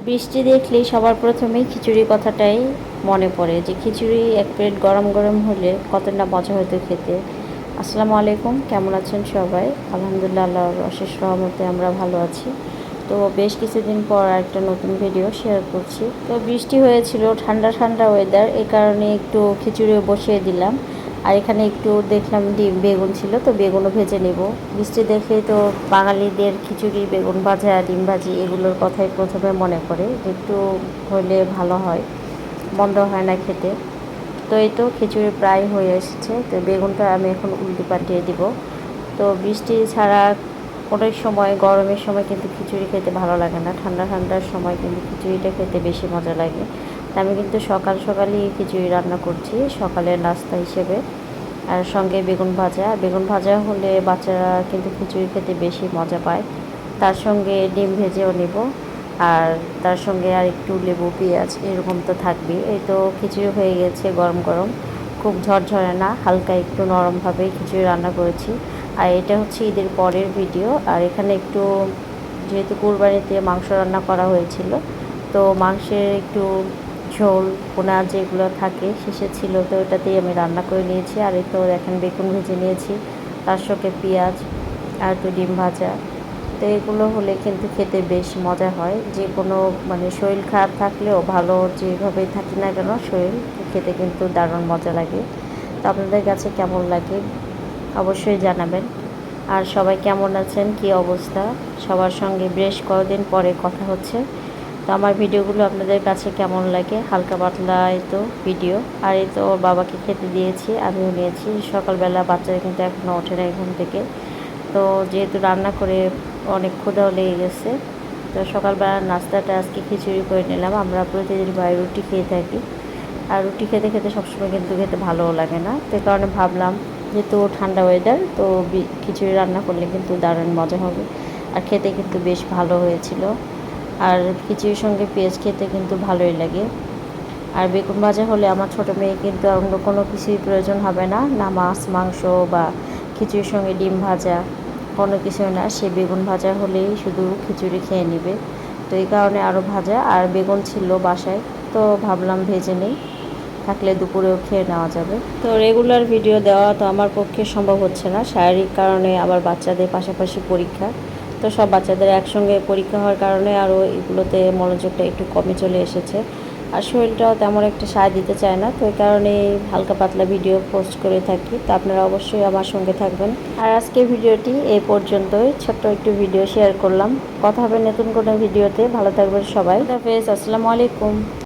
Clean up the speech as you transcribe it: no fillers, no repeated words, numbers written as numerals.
বৃষ্টি দেখলেই সবার প্রথমেই খিচুড়ি কথাটাই মনে পড়ে, যে খিচুড়ি এক প্লেট গরম গরম হলে কত না মজা হতো খেতে। আসসালামু আলাইকুম, কেমন আছেন সবাই? আলহামদুলিল্লাহ, আল্লাহর অশেষ রহমতে আমরা ভালো আছি। তো বেশ কিছুদিন পর একটা নতুন ভিডিও শেয়ার করছি। তো বৃষ্টি হয়েছিল, ঠান্ডা ঠান্ডা ওয়েদার, এই কারণে একটু খিচুড়িও বসিয়ে দিলাম। আর এখানে একটু দেখলাম বেগুন ছিল, তো বেগুনও ভেজে নেব। বৃষ্টি দেখেই তো বাঙালিদের খিচুড়ি, বেগুন ভাজা, ডিম ভাজি এগুলোর কথাই প্রথমে মনে পড়ে, যে একটু হলে ভালো হয়, মন্দ হয় না খেতে। তো এই তো খিচুড়ি প্রায় হয়ে এসেছে, তো বেগুনটা আমি এখন উল্টে পাল্টিয়ে দিব। তো বৃষ্টি ছাড়া অনেক সময়, গরমের সময় কিন্তু খিচুড়ি খেতে ভালো লাগে না, ঠান্ডা ঠান্ডার সময় কিন্তু খিচুড়িটা খেতে বেশি মজা লাগে। তা আমি কিন্তু সকাল সকালই খিচুড়ি রান্না করছি সকালের নাস্তা হিসেবে। আর সঙ্গে বেগুন ভাজা হলে বাচ্চারা কিন্তু খিচুড়ি খেতে বেশি মজা পায়। তার সঙ্গে ডিম ভেজেও নেব, আর তার সঙ্গে আর একটু লেবু, পেঁয়াজ এরকম তো থাকবেই। এই তো খিচুড়ি হয়ে গেছে গরম গরম, খুব ঝরঝরে না, হালকা একটু নরমভাবেই খিচুড়ি রান্না করেছি। আর এটা হচ্ছে ঈদের পরের ভিডিও। আর এখানে একটু, যেহেতু কুরবানিতে মাংস রান্না করা হয়েছিল, তো মাংসের একটু ঝোল পোনা যেগুলো থাকে শেষে ছিল, তো ওটাতেই আমি রান্না করে নিয়েছি। আর এই তো দেখেন বেগুন ভেজে নিয়েছি, তার সঙ্গে পেঁয়াজ আর একটু ডিম ভাজা। তো এগুলো হলে কিন্তু খেতে বেশ মজা হয়। যে কোনো মানে শরীর খারাপ থাকলেও, ভালো যেভাবেই থাকি না কেন, শরীর খেতে কিন্তু দারুণ মজা লাগে। তো আপনাদের কাছে কেমন লাগে অবশ্যই জানাবেন। আর সবাই কেমন আছেন, কী অবস্থা সবার সঙ্গে? বেশ কয়েকদিন পরে কথা হচ্ছে। তো আমার ভিডিওগুলো আপনাদের কাছে কেমন লাগে? হালকা পাতলা এই তো ভিডিও। আর এই তো ওর বাবাকে খেতে দিয়েছি, আমিও নিয়েছি। সকালবেলা বাচ্চারা কিন্তু এখনও ওঠে না ঘুম থেকে, তো যেহেতু রান্না করে অনেক ক্ষুধাও লেগে গেছে, তো সকালবেলার নাস্তাটা আজকে খিচুড়ি করে নিলাম। আমরা প্রতিদিন বাইরে রুটি খেয়ে থাকি, আর রুটি খেতে খেতে সবসময় কিন্তু খেতে ভালোও লাগে না, তো এই কারণে ভাবলাম যেহেতু ঠান্ডা ওয়েদার, তো খিচুড়ি রান্না করলে কিন্তু দারুণ মজা হবে। আর খেতে কিন্তু বেশ ভালো হয়েছিল। আর খিচুড়ির সঙ্গে পেঁয়াজ খেতে কিন্তু ভালোই লাগে। আর বেগুন ভাজা হলে আমার ছোটো মেয়ে কিন্তু অন্য কোনো কিছুই প্রয়োজন হবে না, না মাছ মাংস বা খিচুড়ির সঙ্গে ডিম ভাজা, কোনো কিছুই না, সে বেগুন ভাজা হলেই শুধু খিচুড়ি খেয়ে নেবে। তো এই কারণে আরও ভাজা, আর বেগুন ছিল বাসায়, তো ভাবলাম ভেজে নিই, থাকলে দুপুরেও খেয়ে নেওয়া যাবে। তো রেগুলার ভিডিও দেওয়া তো আমার পক্ষে সম্ভব হচ্ছে না, শারীরিক কারণে, আবার বাচ্চাদের পাশাপাশি পরীক্ষা। তো সব বাচ্চাদের একসঙ্গে পরীক্ষা হওয়ার কারণে আরও এগুলোতে মনোযোগটা একটু কমে চলে এসেছে। আর শরীরটাও তেমন একটা সায় দিতে চায় না, তো এই কারণে হালকা পাতলা ভিডিও পোস্ট করে থাকি। তো আপনারা অবশ্যই আমার সঙ্গে থাকবেন। আর আজকে ভিডিওটি এই পর্যন্তই, ছোট্ট একটু ভিডিও শেয়ার করলাম। কথা হবে নতুন কোনো ভিডিওতে। ভালো থাকবেন সবাই। হাফেজ, আসসালামু আলাইকুম।